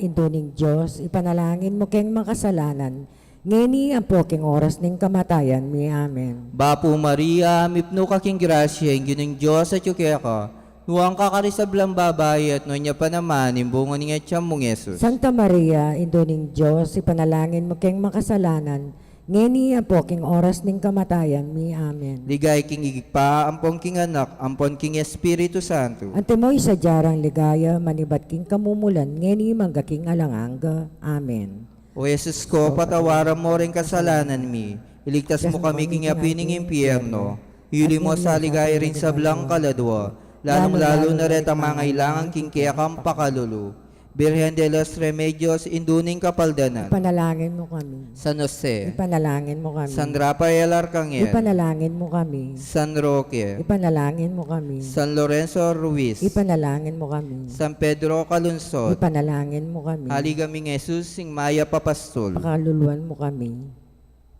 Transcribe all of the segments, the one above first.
induning Diyos, ipanalangin mo keng makasalanan, ngeni ang poking oras ning kamatayan mi. Amen. Bapo Maria, mipno kaking grasya, ginong Diyos at yuke ka. Nuwang kakarisablang babae at nunya pa naman, imbungan niya tiyang mong Yesus. Santa Maria, induning Diyos, ipanalangin mo keng makasalanan, ngeni ang poking oras ning kamatayan mi. Amen. Ligay king igikpa, ampon king anak, ampon king Espiritu Santo. Ante mo'y sadyarang ligaya, manibat king kamumulan, ngeni manggaking alanganga. Amen. O Yesus ko, patawaran mo rin kasalanan mi. Iligtas mo kami king apining impyerno. Hili mo sa ligay rin sa blang kaladwa. Lalong-lalo na rin ang mga ilangang king kiyakang pakalulu. Birhen de los Remedios, induning kapaldanan. Ipanalangin mo kami. San Jose, Ipanalangin mo kami. San Rafael Arcangel, Ipanalangin mo kami. San Roque, Ipanalangin mo kami. San Lorenzo Ruiz, Ipanalangin mo kami. San Pedro Calungsod, Ipanalangin mo kami. Haligaming Jesus, sing Maya Papastol, Pakaluluan mo kami.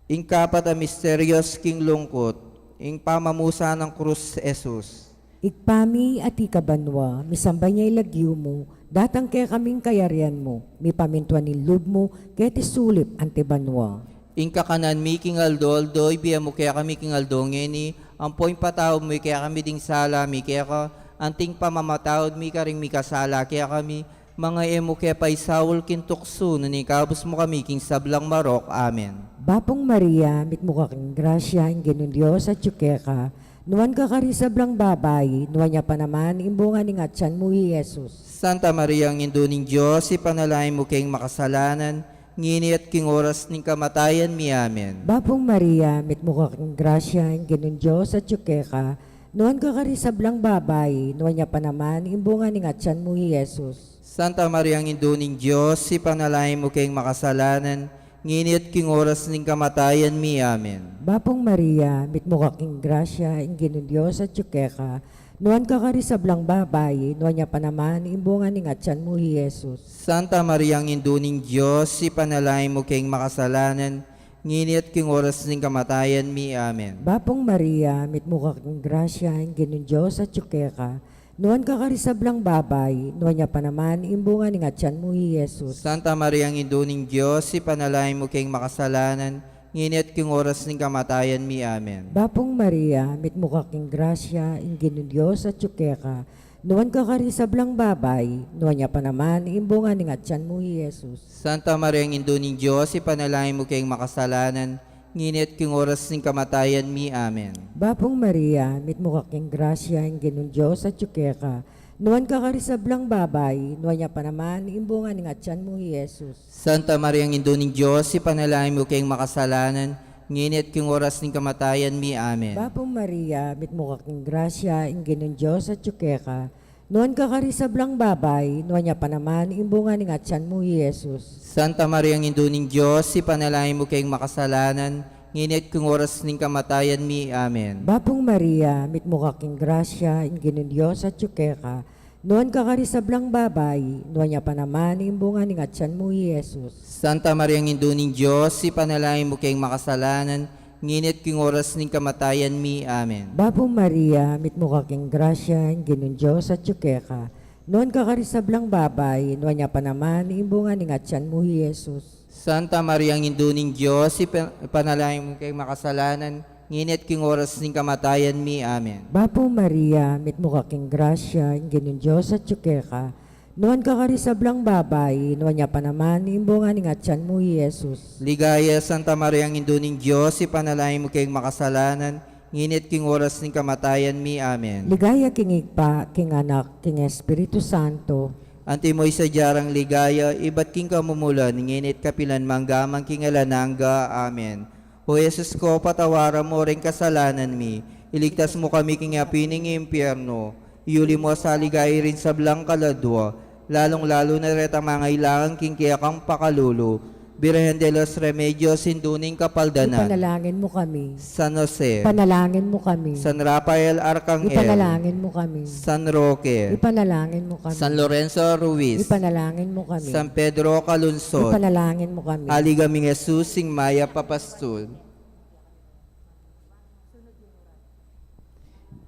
ing kapat a misterios king lungkot, ing pamamusa ng krus Jesus. Ikpami at ikabanwa, misambay niya ilagyo mo, datang kaya kaming kayarian mo, mi pamintuan nilub mo, kaya tisulip antibanwa. Ing kakanan mi king aldol, doy biya mo kaya kami king aldol ngeni, ang poing patawad mo kaya kami ding sala mi, kaya ka, anting pamamatawad mi karing mi kasala, kaya kami, mga emo kaya paisawol kin tukso, nanikabos mo kami king sablang marok. Amen. Bapong Maria, mitmukha kang grasya, ang ginon Diyos at yukeka, nuwan ka karisablang babay, nuwan niya pa naman, imbungan ng atyan mo, Jesus. Santa Maria, ang induning Diyos, ipanalain mo kayong makasalanan, ngini at king oras ning kamatayan mi. Amen. Bapong Maria, mitmukha kang grasya, ang ginon Diyos at yukeka, nuwan ka karisablang babay, nuwan niya pa naman, imbungan ng atyan mo, Jesus. Santa Maria, ang induning Diyos, ipanalain mo kayong makasalanan, ngini at king oras ning kamatayan mi. Amen. Bapong Maria, mitmukha king grasya, ang ginon Diyos at yukeka, nuwan ka karisablang babay, nuwan niya pa naman, imbungan ng atyan mo, Jesus. Santa Maria, ang induning Diyos, ipanalain mo kayong makasalanan, ngini at king oras ning kamatayan mi. Amen. Bapong Maria, mitmukha kang grasya, ang ginon Diyos at yukeka, nuwan ka karisablang babay, nuwan niya pa naman, imbungan ng atyan mo, Jesus. Santa Maria, ang induning Diyos, ipanalain mo kayong makasalanan, ngini at king oras ning kamatayan mi. Amen. Bapong Maria, mitmukha kang grasya, ang ginon Diyos at yukeka, nuwan ka karisablang babay, nuwan niya pa naman, imbungan ng atyan mo, Jesus. Santa Maria, ang induning Diyos, ipanalain mo kayong makasalanan, ngini at king oras ning kamatayan mi. Amen. Bapong Maria, mitmukha kang grasya, ang ginon Diyos at yukeka, nuwan ka karisablang babay, nuwan niya pa naman, imbungan ng atyan mo, Jesus. Santa Maria, ang induning Diyos, ipanalain mo kayong makasalanan, ngini at king oras ning kamatayan mi. Amen. Bapong Maria, mitmukha kang grasya, ang ginon Diyos at yukeka, nuwan ka karisablang babay, nuwan niya pa naman, imbungan ng atyan mo, Jesus. Santa Maria, ang induning Diyos, ipanalain mo kayong makasalanan, ngini at king oras ning kamatayan mi. Amen. Bapong Maria, mitmukha kang grasya, ang ginon Diyos at yukeka, nuwan ka karisablang babay, nuwan niya pa naman, imbungan ng atyan mo, Jesus. Santa Maria, ang induning Diyos, ipanalain mo kayong makasalanan, ngini at king oras ning kamatayan mi. Amen. Bapong Maria, mitmukha kang grasya, ang ginon Diyos at yukeka, nuwan ka karisablang babay, nuwan niya pa naman, imbungan ng atyan mo, Jesus. Santa Maria, ang induning Diyos, ipanalain mo kayong makasalanan, ngini at king oras ning kamatayan mi. Amen. Bapong Maria, mitmukha kang grasya, ang ginon Diyos at yukeka, nuwan ka karisablang babay, nuwan niya pa naman, imbungan ng atyan mo, Jesus. Ligaya, Santa Maria, ang induning Diyos, ipanalain mo kayong makasalanan, ngini at king oras ning kamatayan mi. Amen. Ligaya king Igpa, king Anak, king Espiritu Santo. Anti mo'y sadyarang ligaya, iba't king kamumulan, nginit kapilan manggamang king alananga. Amen. O Jesus ko, patawaran mo rin kasalanan mi, iligtas mo kami king apining impyerno, iuli mo sa ligaya rin sa blang kaladwa, lalong-lalo na rin ang mga ilangang king kiyakang pakalulu, Birhen de los Remedios, induning kapaldanan, Ipanalangin mo kami. San Jose, Ipanalangin mo kami. San Rafael Arcangel, Ipanalangin mo kami. San Roque, Ipanalangin mo kami. San Lorenzo Ruiz, Ipanalangin mo kami. San Pedro Calungsod, Ipanalangin mo kami. Haligaming Jesus, sing Maya Papastol.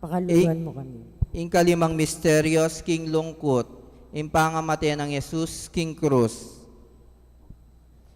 Pakaluluan mo kami. Ing kalimang misterios, king lungkot, impangamatay ng Jesus king krus.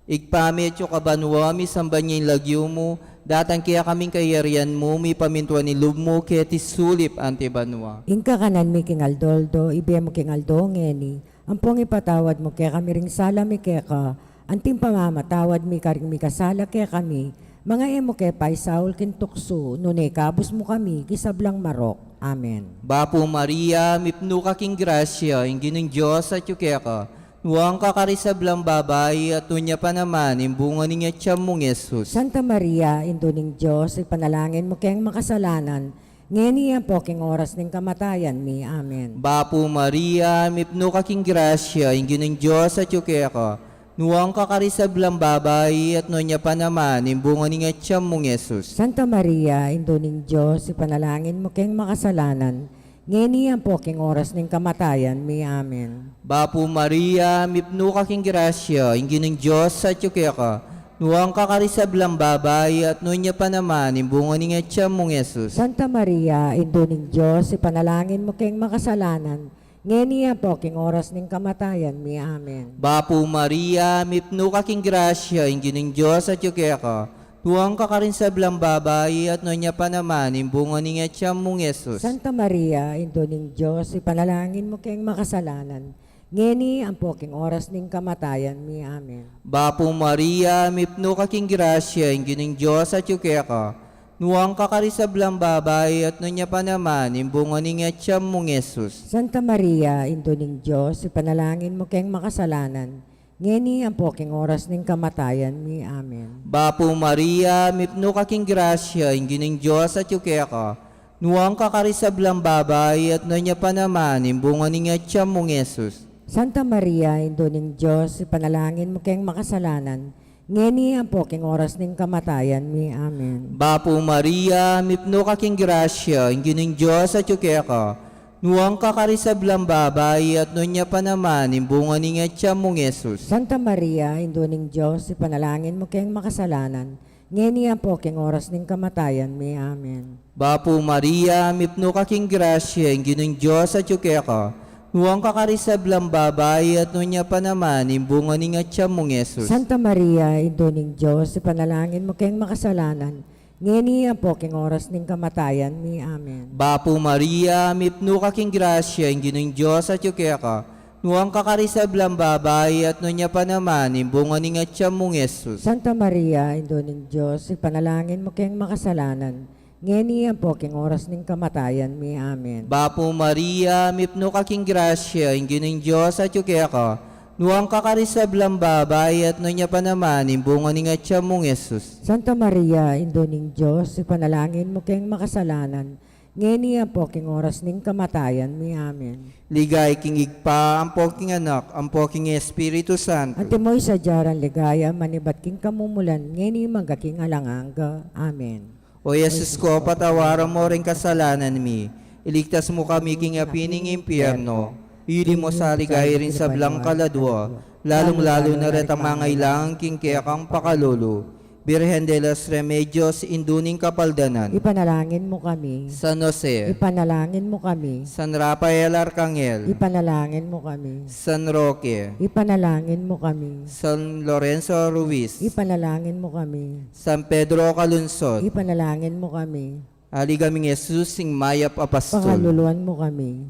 Igpamit yung kabanwami samban niya lagyo mo, datan kaya kaming kayarian mo, may pamintuan ni lub mo, kaya tisulip ante banwa. Inka kanan mi king Aldoldo, ibe mo king Aldo ngeni, ampong ipatawad mo kaya kami ring sala mi kaya ka, anting pamamatawad mi karing mi kasala kaya kami, mga emo kaya pay Saul kintukso, nunay kabus mo kami, kisablang marok. Amen. Bapo Maria, mipno ka king grasya, ingin ng Diyos at kaya ka, nuwang kakarisablang babae at unya pa naman, imbunga niya tiyam mong Jesus. Santa Maria, Indo ning Diyos, ipanalangin mo kayang makasalanan, ngeni ang poking oras ng kamatayan mi. Amen. Bapo Maria, mipno ka king grasya, ingin ng Diyos at kaya ka, nuwang kakarisablang babae at unya pa naman, imbunga niya tiyam mong Jesus. Santa Maria, Indo ning Diyos, ipanalangin mo kayang makasalanan, ngeni ang poking oras ng kamatayan mi. Amen. Bapo Maria, mipno ka king grasya, ingin ng Diyos at kaya ka, nuwang kakarisablang babae at nunya pa naman, imbunga niya tiyam mong Jesus. Santa Maria, Indo ning Diyos, ipanalangin mo kayang makasalanan, ngeni ang poking oras ng kamatayan mi. Amen. Bapo Maria, mipno ka king grasya, ingin ng Diyos at kaya ka, nuwang kakarisablang babae at nunya pa naman, imbunga niya tiyam mong Jesus. Santa Maria, Indo ning Diyos, ipanalangin mo kayang makasalanan, ngeni ang poking oras ng kamatayan mi. Amen. Bapo Maria, mipno ka king grasya, ingin ng Diyos at kaya ka, nuwang kakarisablang babae at nunya pa naman, imbunga niya tiyam mong Jesus. Santa Maria, Indo ning Diyos, ipanalangin mo kayang makasalanan, ngeni ang poking oras ng kamatayan mi. Amen. Bapo Maria, mipno ka king grasya, ingin ng Diyos at kaya ka, nuwang kakarisablang babae at nunya pa naman, imbunga niya tiyam mong Jesus. Santa Maria, Indo ning Diyos, ipanalangin mo kayang makasalanan, ngeni ang poking oras ng kamatayan mi. Amen. Bapo Maria, mipno ka king grasya, ingin ng Diyos at kaya ka, nuwang kakarisablang babae at nunya pa naman, imbunga niya tiyam mong Jesus. Santa Maria, Indo ning Diyos, ipanalangin mo kayang makasalanan, ngeni ang poking oras ng kamatayan mi. Amen. Bapo Maria, mipno ka king grasya, ingin ng Diyos at kaya ka, nuwang kakarisablang babae at nunya pa naman, imbunga niya tiyam mong Jesus. Santa Maria, Indo ning Diyos, ipanalangin mo kayang makasalanan, ngeni ang poking oras ng kamatayan mi. Amen. Bapo Maria, mipno ka king grasya, ingin ng Diyos at kaya ka, nuwang kakarisablang babae at nunya pa naman, imbunga niya tiyam mong Jesus. Santa Maria, Indo ning Diyos, ipanalangin mo kayang makasalanan, ngeni ang poking oras ng kamatayan mi. Amen. Bapo Maria, mipno ka king grasya, ingin ng Diyos at kaya ka, nuwang kakarisablang babae at nunya pa naman, imbunga niya tiyam mong Jesus. Santa Maria, Indo ning Diyos, ipanalangin mo kayang makasalanan, ngeni ang poking oras ng kamatayan mi. Amen. Ligay king igpa, ang poking anak, ang poking Espiritu Santo. Ante mo'y sadyaran ligaya, manibat king kamumulan, ngeni magaking alanganga. Amen. O Jesus ko, patawaran mo rin kasalanan mi. Iligtas mo kami king apining impyerno. Hili mo sa ligay rin sa blang kaladwa. Lalong-lalo na rin ang mga ilangang king kaya kang pakalolo. Birhen de los Remedios, induning kapaldanan. Ipanalangin mo kami. San Jose, Ipanalangin mo kami. San Rafael Arcangel, Ipanalangin mo kami. San Roque, Ipanalangin mo kami. San Lorenzo Ruiz, Ipanalangin mo kami. San Pedro Calunsod, Ipanalangin mo kami. aligaming Jesus sing mayap apastol. Pakaluluan mo kami.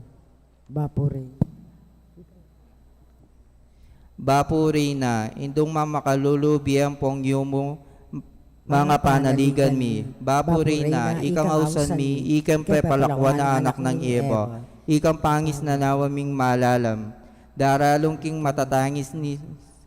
Bapore. Bapuri na, indong mamakalulubiang pong yumo, mga panaligan mi. Bapuri na, ikang ausan mi, ikang prepalakwan na anak ng Eva. Ikang pangis na nawaming malalam. Daralong king matatangis ni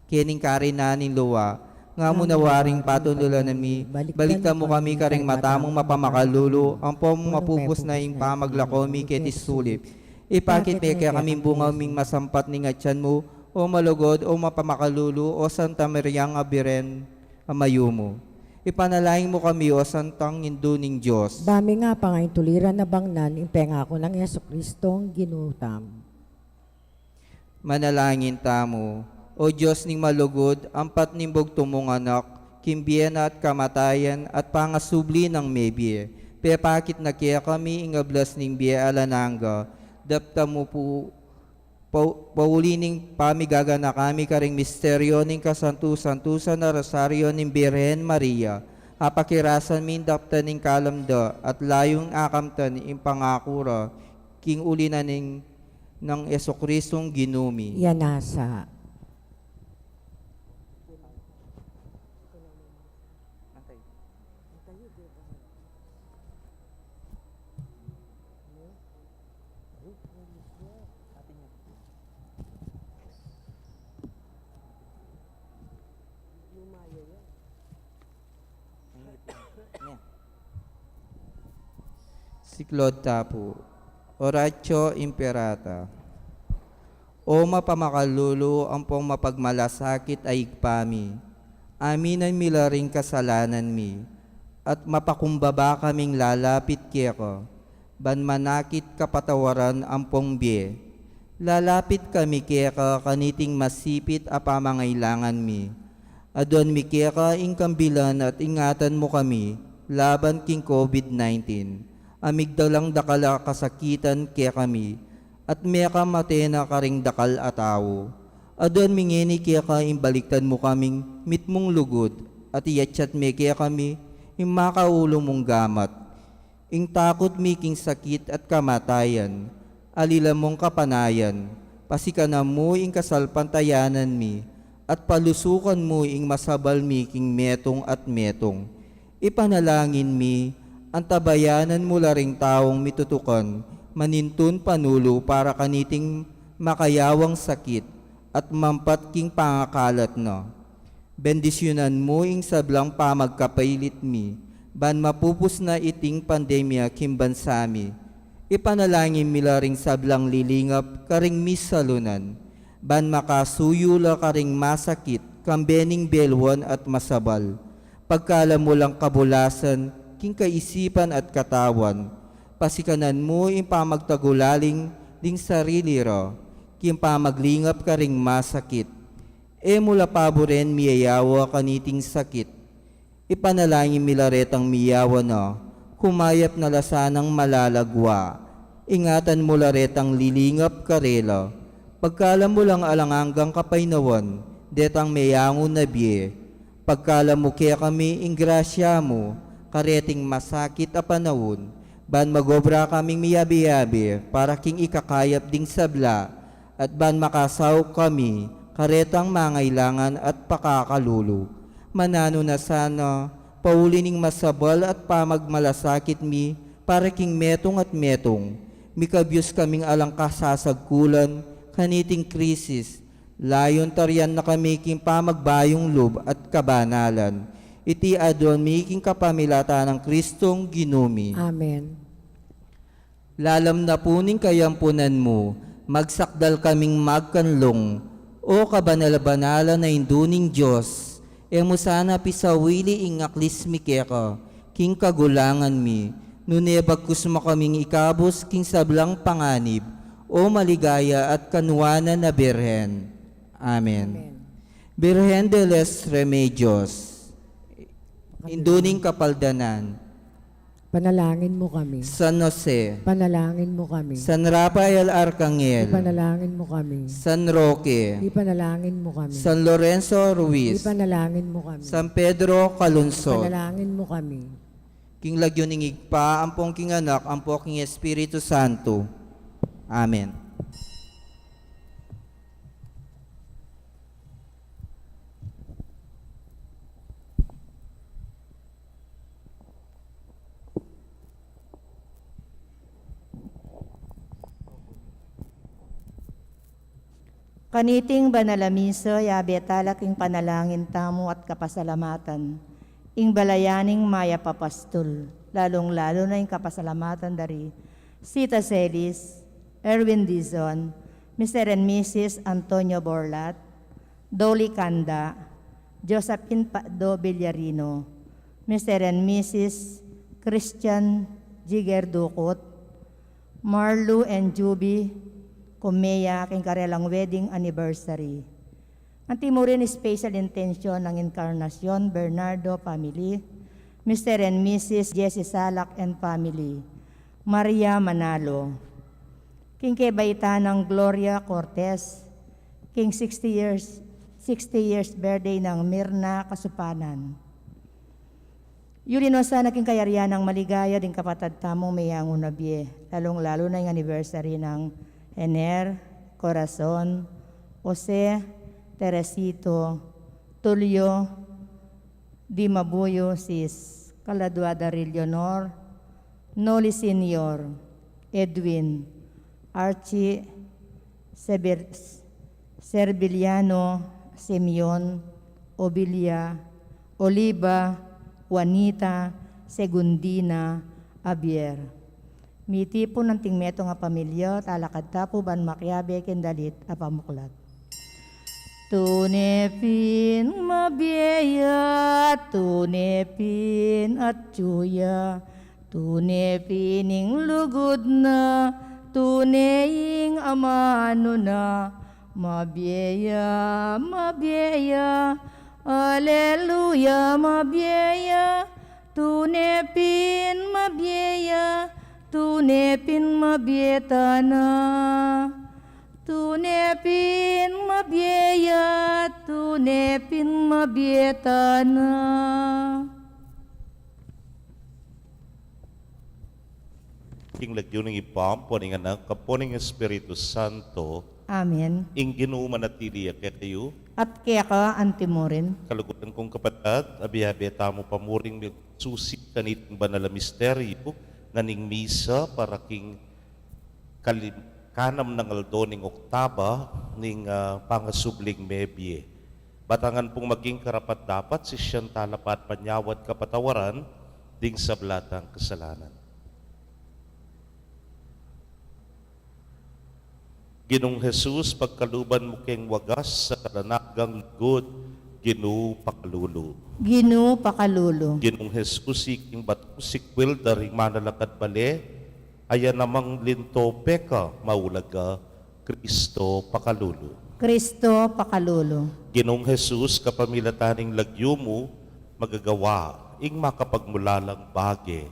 kining karinanin luwa. Nga mo nawaring patululan na mi, balikta mo kami karing matamong mapamakalulo, ang pomong mapupos na ing pamaglakomi ketis sulip. Ipakit me kaya kaming bungaw ming masampat ni ngatyan mo, o malugod, o mapamakalulu, o Santa Mariang Abiren, amayumo. Ipanalangin mo kami, o Santang Induning Diyos. Dami nga pa nga tuliran na bangnan, impenga ko ng Yeso Kristong ginutam. Manalangin tamo, o Diyos ning malugod, ampat nimbog tumong anak, kimbiyan at kamatayan, at pangasubli ng mebye. Pepakit na kaya kami ingablas ning biya alananga, dapta mo po paulining pamigaga na kami karing misteryo ning kasantu-santusan na rosaryo ning Birhen Maria, apakirasan min daptan ning kalamda at layong akamtan ing pangakura, king uli na ning ng Yesu-Kristong ginumi. Yanasa. Siklod tapu. Oratio Imperata. O mapamakalulu ang pong mapagmalasakit ay igpami. Aminan milaring kasalanan mi. At mapakumbaba kaming lalapit keko. Ban manakit kapatawaran ang pong biye. Lalapit kami keka kaniting masipit a pamangailangan mi. Adon mi keka ingkambilan at ingatan mo kami laban king COVID-19. Amigdalang dakala kasakitan kaya kami, at meka matena karing dakal atawo. Adon mingeni kaya ka imbaliktan mo kaming mitmong lugod, at iyatsyat me kaya kami, imakaulo mong gamat. Ing takot miking sakit at kamatayan, alila mong kapanayan, pasikana mo ing kasalpantayanan mi, at palusukan mo ing masabal miking metong at metong. Ipanalangin mi, ang tabayanan mula ring taong mitutukan, manintun panulo para kaniting makayawang sakit at mampat king pangakalat na. Bendisyonan mo ing sablang pamagkapailit mi, ban mapupus na iting pandemya kimbansami. Ipanalangin mila ring sablang lilingap karing misalunan, ban makasuyula karing masakit, kambening belwan at masabal. Pagkala mo lang kabulasan, king kaisipan at katawan, pasikanan mo yung pamagtagulaling ding sarili ro, king pamaglingap ka ring masakit. E mula paboren miyayawa kaniting sakit, ipanalangin milaretang miyawa na, kumayap na lasanang malalagwa, ingatan mo laretang lilingap karela, pagkala mo lang alanganggang kapainawan, detang mayangon na biye, pagkala mo kaya kami ingrasya mo, kareting masakit a panahon, ban magobra kaming miyabi-yabi para king ikakayap ding sabla, at ban makasaw kami, karetang mangailangan at pakakalulu. Manano na sana, paulining masabal at pamagmalasakit mi, para king metong at metong, mikabyos kaming alang kasasagkulan, kaniting krisis, layon tarian na kami king pamagbayong loob at kabanalan. Iti adon miking kapamilata ng Kristong ginumi. Amen. Lalam na puning kayampunan mo, magsakdal kaming magkanlong, o kabanal-banala na induning Diyos, e mo sana pisawili ing aklis mi keka, king kagulangan mi, nunebagkus mo kaming ikabos king sablang panganib, o maligaya at kanuana na Birhen. Amen. Birhen de les Remedios, induning kapaldanan, Panalangin mo kami. San Jose, Panalangin mo kami. San Rafael Arcangel, Ipanalangin mo kami. San Roque, Ipanalangin mo kami. San Lorenzo Ruiz, Ipanalangin mo kami. San Pedro Calungsod, Ipanalangin mo kami. king lagyo ning igpa, ampong king anak, ampong king Espiritu Santo. Amen. Kaniting banalamiso, yabi talaking panalangin tamo at kapasalamatan. Ing balayaning maya papastol, lalong-lalo na ing kapasalamatan dari Sita Celis, Erwin Dizon, Mr. and Mrs. Antonio Borlat, Dolly Kanda, Josephine Pado Villarino, Mr. and Mrs. Christian Jiger Dukot, Marlu and Juby Kumeya, king karelang wedding anniversary. Ang timurin special intention ng Encarnacion Bernardo family, Mr. and Mrs. Jessie Salak and family, Maria Manalo, King Kebaitanang Gloria Cortez, King 60 years birthday ng Mirna Kasupanan. Yulino sana king kayarian ng maligaya din kapatid tamong mayangon na biye, lalong-lalo na yung anniversary ng Ener, Corazon, Jose, Teresito, Tulio, Di Mabuyo, Sis, Caladuada Leonor, Noli Senior, Edwin, Archie, Serbiliano, Simeon, Obilia, Oliva, Juanita, Segundina, Abier. Miti po ng tingmeto nga pamilya, talakad tapo ban makyabe kendalit apamuklat. Tunepin mabiaya, tunepin at tsuya, tunepining lugod na, tuneing amano na, mabiaya, mabiaya, Aleluya, mabiaya, tunepin mabiaya, tunepin mabieta na. Tunepin mabiaya, tunepin mabieta na. King lagyo ng ipam, poning anak, kaponing Espiritu Santo, Amen. ing ginumanatili kayo, At kaya ka antimorin, kalugutan kong kapatid, abiyabe tamo pamuring susi kaniting banal na misteryo, nganing misa para king kanam ng aldo ning oktaba ning pangasubling mebye. Batangan pong maging karapat dapat si siyang talapat panyawad kapatawaran ding sa blatang kasalanan. Ginong Jesus, pagkaluban mo keng wagas sa kalanagang good, Ginoo pakalulo. Ginoo pakalulo. Ginong Jesus, iking batusikwil daring manalakad bale, ayan namang linto peka maulaga, Kristo pakalulo. Kristo pakalulo. Ginong Jesus, kapamilataning lagyo mo, magagawa, ing makapagmulalang bage,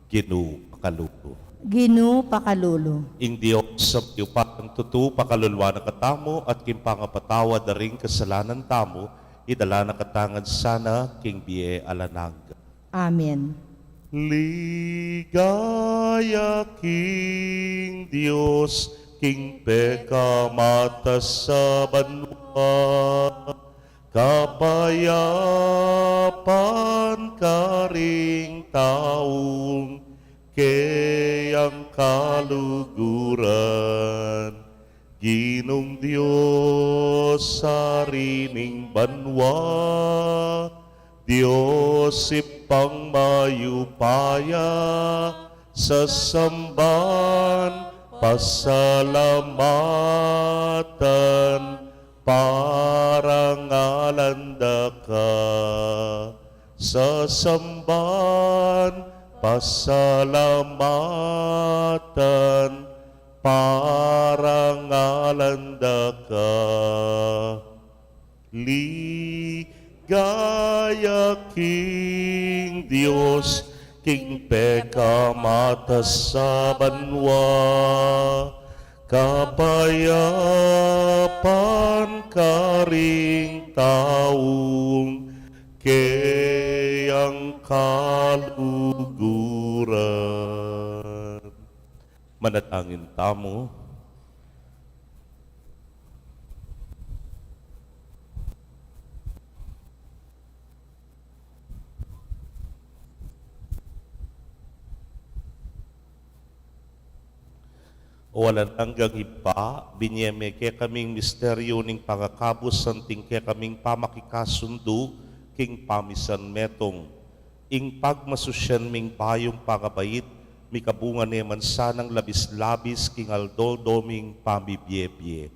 Ginoo pakalulo. Ginoo pakalulo. Ing Diyos sa pang tutu pakalulwa na katamo at kimpangapatawa da ring kasalanan tamo, idala na katangad sana king biye alanag. Amen. Ligaya king Diyos, king peka mata sa banwa, kapayapan karing taong kayang kaluguran. Ginong Diyos sarining banwa, Diyos ipang mayupaya, sa samban pasalamatan, parangalanda ka. Sa samban pasalamatan, parangalanda ka. Ligaya king Diyos, king peka mata sa banwa, kapayapan karing taong kayang kaluguran. Manatangin tamo. Walan hanggang iba, binyeme kaya kaming misteryo ning pangakabos santing kaya kaming pamakikasundo king pamisan metong. Ing pagmasusyan ming payong pangabait, mikabunga neman sanang labis-labis king aldo-doming pamibye-bye.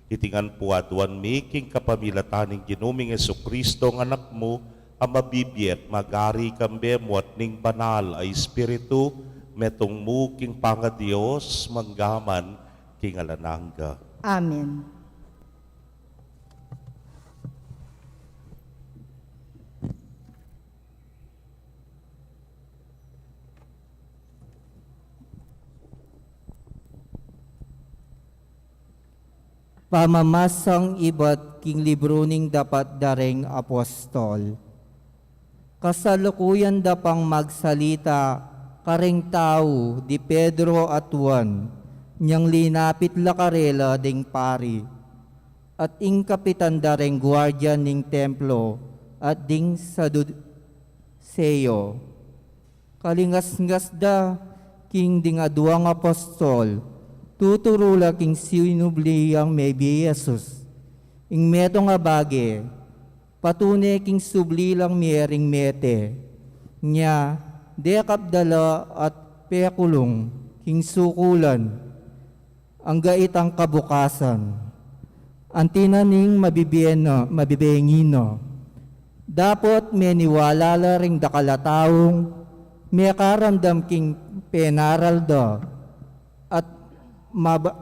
Itingan puaduan mi king kapamilataning ginuming Jesucristo ng anak mo, ang mabibiyet magari kambemot ning banal ay espiritu, metong mo king pangadiyos manggaman king alanangga. Amen. Pamamasang iba't king libro ning dapat dareng apostol. Kasalukuyan da pang magsalita kareng tao di Pedro at Juan, niyang linapit la karela ding pari, at ing kapitan dareng guardia ning templo at ding Saduceo. Kalingas-ngas da king ding aduang apostol, tuturula king sinubliyang may Jesus. Ing meto nga bage, patune king subli lang miering mete, nya dekap dala at pekulong king sukulan, ang gaitang kabukasan. Antinaning mabibengino, dapat meniwala la ring dakalataong, may karamdam king penaralda, at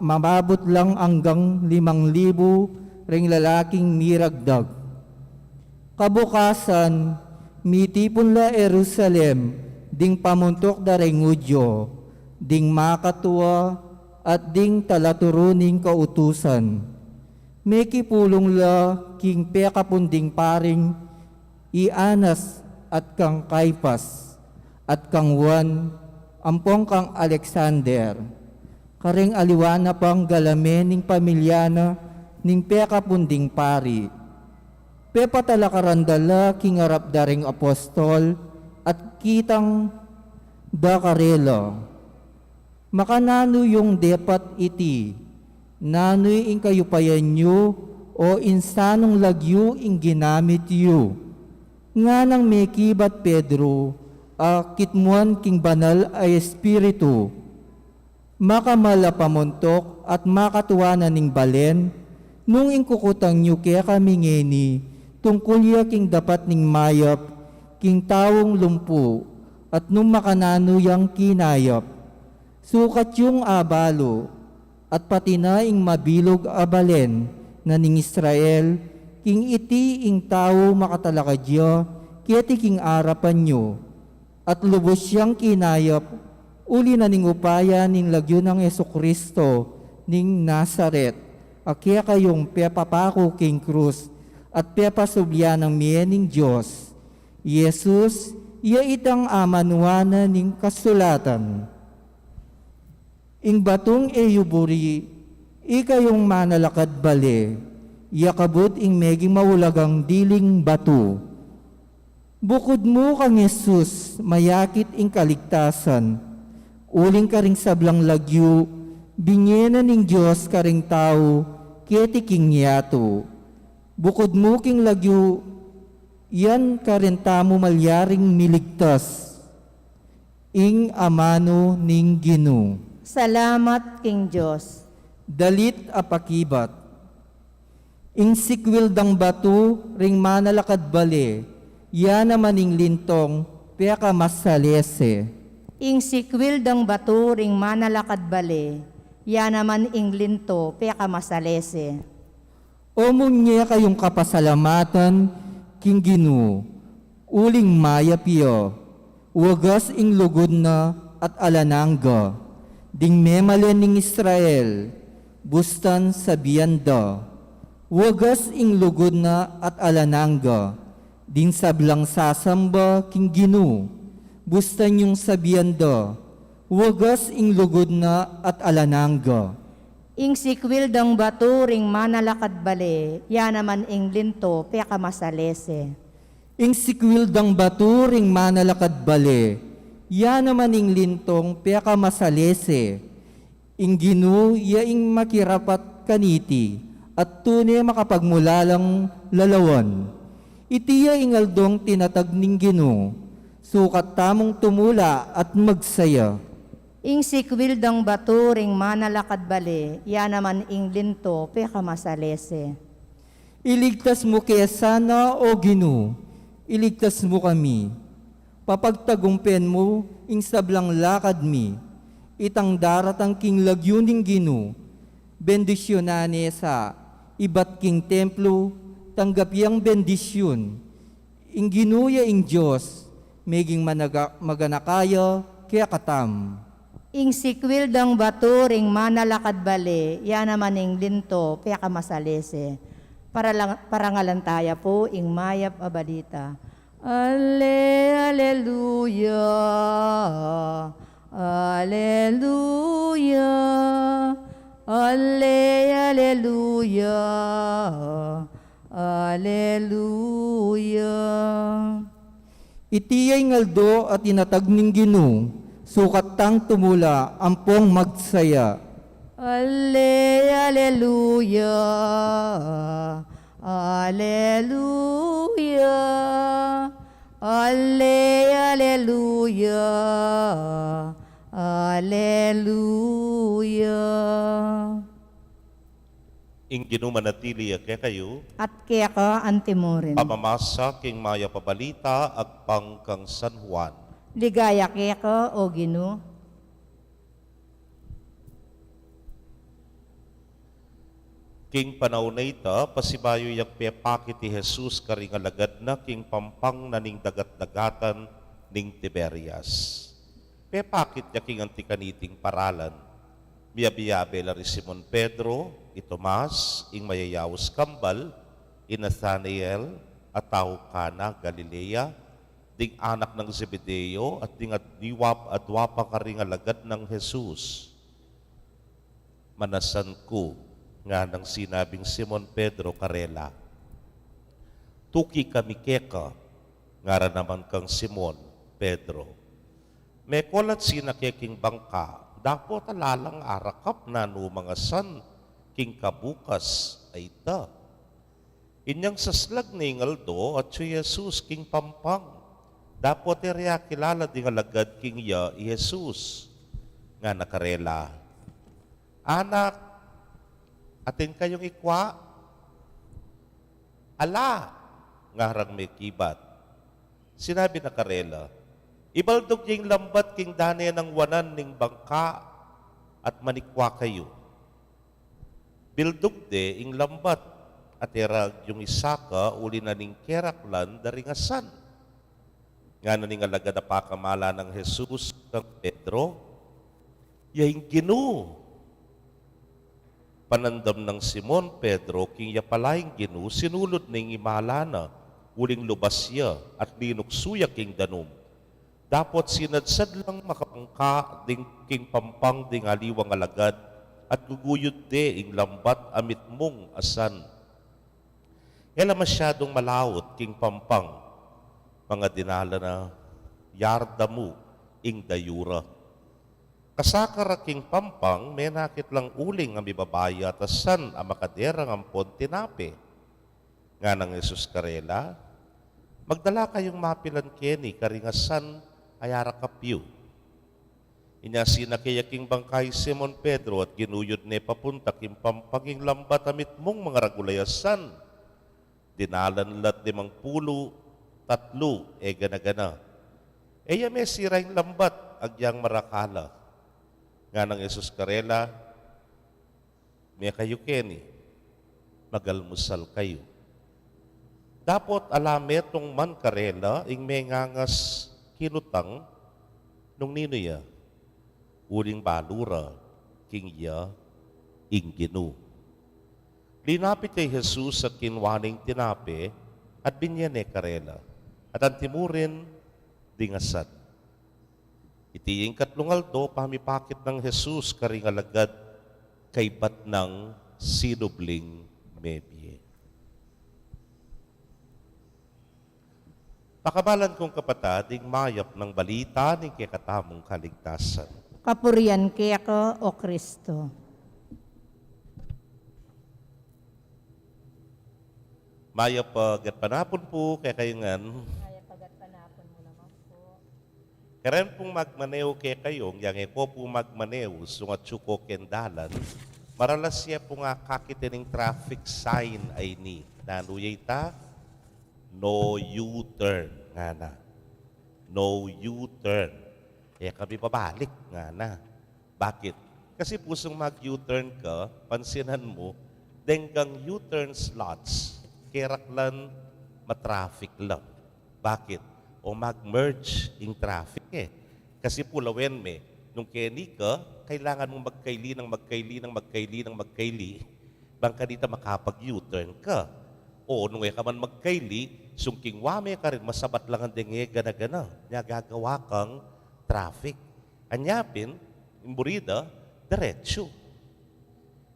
mababot lang hanggang 5,000 ring lalaking miragdag. Kabukasan, mitipon la Jerusalem, ding pamuntok da ring Udyo, ding makatuwa, at ding talaturuning kautusan. May kipulong la king pekapunding paring Ianas at kang Kaypas, at kang Juan, ampong kang Alexander. Karing aliwana pang galamen ning pamilyana ning pekapunding pari. Pepatala karandala king arap daring apostol at kitang dakarela. Makanano yung depat iti, nanoy ing kayupayan nyo o insanong lagyo ing ginamit yu. Nga nang may kibat Pedro, kitmuan king banal ay espiritu, makamala pamuntok at makatuwanan ning balen, nung ingkukutang nyo kaya kami ngeni, tungkol ya king dapat ning mayap, king tawong lumpu, at nung makanano yang kinayap. Sukat yung abalo, at pati na ing mabilog abalen, na ning Israel, king iti ing tao makatalakadya, kiti king arapan nyo, at lubos siyang kinayap, uli na ning upaya ning lagyo ng Jesucristo ning Nazaret, akya kayong pepapako king krus, at pepasubya ng miyening Diyos. Jesus, iya itang amanuana ning kasulatan. Ing batong eyuburi, ikayong manalakad bale, yakabot ing meging mawulagang diling batu. Bukod mo kang Jesus, mayakit ing kaligtasan, uling ka ring sablang lagyo, binyena ning Diyos ka ring tao, kiti king yato. Bukod mo king lagyo, yan ka rin tamo malyaring miligtas, ing amano ning Ginoo. Salamat King Diyos. Dalit apakibat, ing sikwil dang batu ring manalakad bale, yan naman ing lintong peka masalese. Ing sikwil dang batu ring manalakad bale, ya naman ing linto peka masalese. Omong niya kayong kapasalamatan, king Ginoo, uling mayapyo, wagas ing lugod na at alanangga, ding memalen ning Israel, bustan sa biyanda, wagas ing lugod na at alanangga, din sablang sasamba king Ginoo, bustan yung sa biyanda, wagas ing lugod na at alanangga. Ing sikwil dang batu ring manalakad bale, ya naman ing linto peka masalese. Ing sikwil dang batu ring manalakad bale, ya naman ing lintong peka masalese. Ing Ginoo ya ing makirapat kaniti, at tunay makapagmulalang lalawan. Itiya ing aldong tinatag ning Ginoo, sukat tamong tumula at magsaya. Ing sikwil dang batu ring manalakad bale, ya naman ing linto peka masalese. Iligtas mo kaya sana o Ginoo, iligtas mo kami. Papagtagumpen mo ing sablang lakad mi, itang daratang king lagyo ning Ginoo, bendisyonane sa iba't king templo, tanggap yang bendisyon. Ing Ginoo ya ing Diyos, meging maganakaya kaya katam. Ing sikwil dang baturing manalakad bale, yan naman ing linto, peka masalese. Parangalantaya po, ing mayap abalita. Alleluia, Alleluia, Alleluia, Alleluia. Itiyay ngaldo at inatag ning Ginoo, sukat tang tumula, ampong magsaya. Alleluia, Alleluia, Alleluia, Alleluia. Ing ginumanatili kay kayo, At kaya ka antimorin. pamamasa king maya pabalita ag pangkang San Juan. Ligaya kaya ka, o Ginoo. King panahon na ita, pasibayo yung pepakit ti Jesus karing alagad na king pampang na ning dagat-dagatan ning Tiberias. Pepakit niya king antikaniting paralan. Biyabiyabe la ri Simon Pedro, i Tomas, ing mayayaos kambal, i Nathanael, at tao Kana, Galilea, ding anak ng Zebedeo, at ding adwapa karing alagad ng Jesus. Manasan ko, nga ng sinabing Simon Pedro karela. Tuki kami keka, ngara naman kang Simon Pedro. Mekolat sinakeking bangka, dapo talalang arakap na no mga san, king kabukas ay ta. Inyang saslag ni ngaldo at si Jesus king pampang. Dapo teriya kilala di ngalagad king ya i Jesus. Nga nakarela. Anak, atin kayong ikwa, ala, ngarang may kibat. Sinabi na karela, ibaldog yung lambat king dane ng wanan ning bangka at manikwa kayo. Bildog de ing lambat at erag yung isaka uli na ning keraklan daringasan. Nga na ning alaga na pakamala ng Jesus kang Pedro, yaing Ginoo. Panandam ng Simon Pedro, king yapalaing Ginoo, sinulod ning imalana, uling lubasya at linuksuya king danum. Dapot sinadsad lang makapangka ding king pampang ding aliwang alagad at guguyod de ing lambat amit mong asan. Ela masyadong malawot king pampang, mga dinala na yarda mo ing dayura. Kasakara king pampang, may nakit lang uling ang bibabaya tasan ang makaderang ang tinape. Nga ng Jesus karela, magdala kayong mapilan keni karingasan ayara kapyo. Inyasina kaya king bangkay Simon Pedro at ginuyod ne papunta king pampanging lambat amit mong mga ragulayasan. Dinalan lat 53 gana-gana. Eya may siraing lambat agyang marakala. Nga ng Jesus karela, may kayo keni, magalmusal kayo. Dapot alametong man karela, ing may ngangas kinutang, nung nino ya, uling balura, king ya, ing Ginoo. Linapit kay Jesus at kinwaning tinape, at binyane karela, at antimurin, dingasat. Itiing katlungaldo, pamipakit ng Jesus karingalagad kay bat ng sinubling mebye. Pakabalan kong kapatading mayap ng balita ng kikatamong kaligtasan. Kapurian kaya ka, o Kristo. Mayap panapon po kaya kayongan. Karen pong magmaneo kay kayong, yang eko po magmaneo, sungat syuko kendalan, maralasya po nga kakitining traffic sign ay ni, nanuyay ta, no U-turn, nga na. No U-turn. Eh kami pabalik, nga na. Bakit? Kasi pusong mag-U-turn ka, pansinan mo, denggang U-turn slots, keraklan matraffic lang. Bakit? O mag-merge in traffic eh. Kasi pulawen me, nung keni ka, kailangan mong magkaili. Bang kanita makapag-U-turn ka. O nung ka man magkaili, sungking wame ka rin, masabat lang ang dengue, gana-gana. Nya gagawa kang traffic. Anyapin, imburida, diretsyo.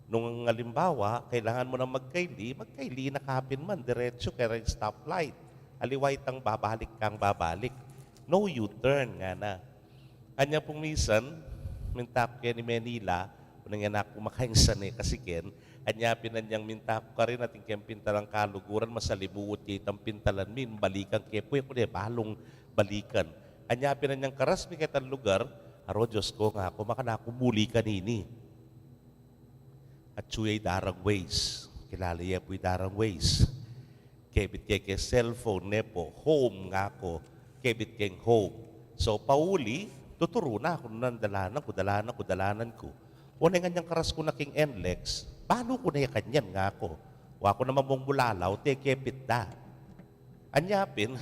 Nung halimbawa, kailangan mo na magkaili na kapin man, diretsyo, kaya rin stoplight. Aliwait ang babalik. No U-turn nga na. Anya pong minsan, mintak kaya ni Manila, unang yan ako makain kasi ken, anya pinanyang mintak ka rin ating kayang pintalang kaluguran, masalibuot kaya itang pintalan min, balikan kaya po yung balong balikan. Anya pinanyang karas, may kitang lugar, aro Diyos ko nga ako, makanakumuli kanini. At suya'y darang ways, kilala ya po'y darang ways. Kebit kay cellphone nepo, home nga ako, kebit kay home. So pauli, tuturo na ako nang dalanan ko. Una nga niyang karas ko na king NLEX, balo ko na yung kanyan nga ako. Wa ko naman mong bulalaw, te kebit da. Anyapin,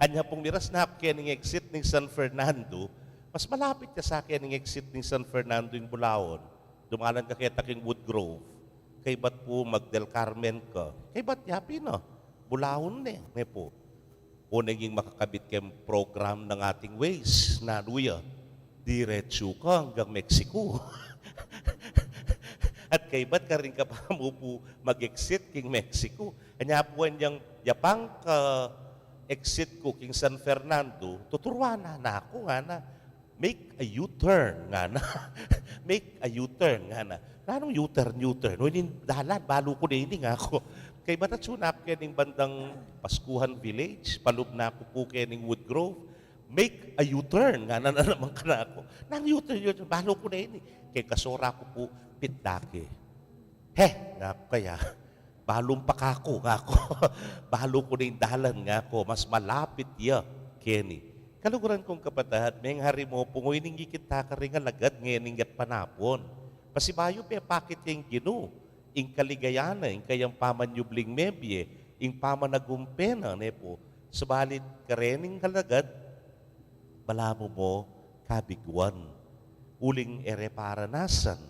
anya pong miras na kaya ng exit ng San Fernando, mas malapit ka sa akin ng exit ng San Fernando yung Bulaon. Dumalan ka kaya taking Woodgrove. Kay ba't po Magdel Carmen ka? Kay ba't yapi no? Bulahon ne po. O naging makakabit kayong program ng ating ways na luya. Diretso ka hanggang Mexico. At kay ba't ka rin ka pa mo po mag-exit king Mexico? Kanya po yung yapang ka exit ko king San Fernando, tuturuan na ako nga na make a U-turn nga na. Make a U-turn nga na. Anong U-turn? O hindi dalan, balo ko na hindi nga ako. Kay Batatsunak kaya ng bandang Paskuhan Village, palub na ako po kaya ng Woodgrove, make a U-turn nga na naman ka na ako. Nang U-turn, balo ko na hindi. Kay kasora ko po, pitdake. Nga ako kaya, balong pakako nga ako. Balo ko na yung dalan nga ako, mas malapit ya, Kenny. Kaluguran kong kapatahat, may hari mo, pungoy ning kita ka rin alagad ngayon gat panapon. Pasibayo pe pakit yung ginu, ing kaligayana, ing kayang pamanyubling mebye, ing pamanagumpena, nepo. Subalit karening kalagad, balamo mo kabigwan. Uling ere paranasan,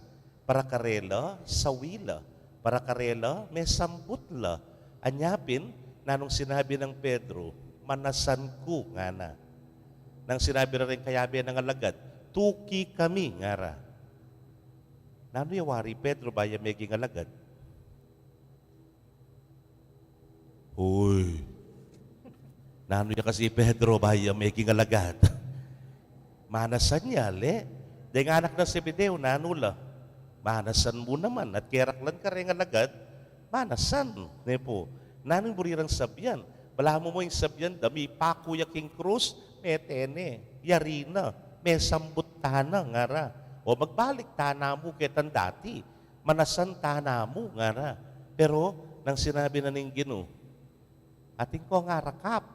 para karela, sawila, para karela, may sambutla. Anyapin, nanong sinabi ng Pedro, manasan ko nga na. Nang sinabi na rin kayabi ng alagad, tuki kami nga ra. Nano yawari, Pedro ba yung meging alagad? Uy, nano yung kasi Pedro ba yung meging alagad? Manasan niya, le. Dahil anak ng Zebedeo, nano la. Manasan mo naman. At keraklan ka rin alagad, manasan. Nepo, nanong burirang sabyan. Bala mo yung sabyan, dami pakuya king krus, may tene, yarina, may sambutana nga ra. O magbalik tana mo ketan dati, manasan tana mo nga ra. Pero, nang sinabi na ning Gino, ating ko nga rakap,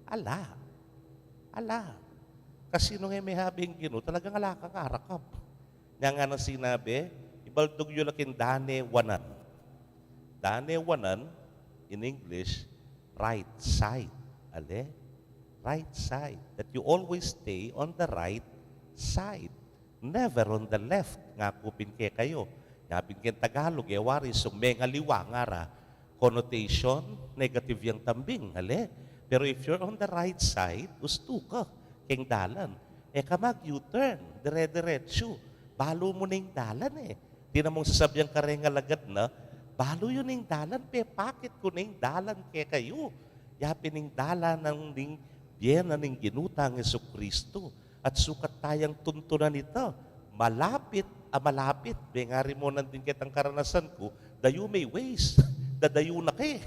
ala. Kasi nung may habing Gino, talagang ala ka nga rakap. Nga nang sinabi, ibaldog yun lakin dane wanan. Dane wanan, in English, right side. Ale? Right side. That you always stay on the right side. Never on the left. Nga kupin kaya kayo. Nga pinkin Tagalog, wari sumeng aliwa nga ra. Connotation, negative yung tambing. Ale? Pero if you're on the right side, gusto ka. Keng dalan. Ka mag-U-turn. Dire-diretso. Balo mo na yung dalan Di na mong sasabyang karenga lagad na, balo yun yung dalan, pakit ko na yung dalan kaya kayo. Yapin yung dalan ng ning biyena ng ginutang Yesu Kristo. At sukat tayang tuntunan ito. Malapit. Bengari mo nandin kitang karanasan ko, dayo may ways. Dadayo na kay.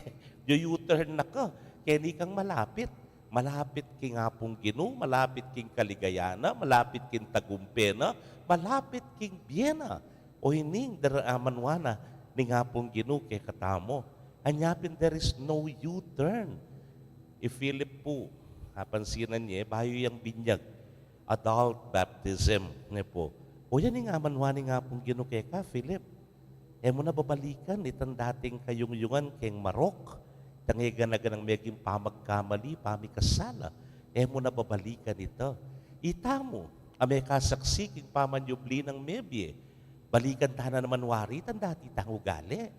U-turn na ka. Kaya di kang malapit. Malapit king apong Gino, malapit king kaligayana, malapit king tagumpena, malapit king biyena. O hining daraamanwana ning apong Gino kay katamo. Anyapin there is no U-turn. If Philip po, kapansinan niya, bayo yung binyag, adult baptism niya po. O yan yung amanwani nga pong Gino kay ka, Philip. Mo na babalikan, itang dating kayong-yungan keng Marok, tangigan-nagan ng meging pamagkamali, pamikasala. Mo na babalikan ito. Ita mo, Ame kasaksi king pamanyubli ng mebye. Balikan ta na naman wari, tanda ti tang ugali.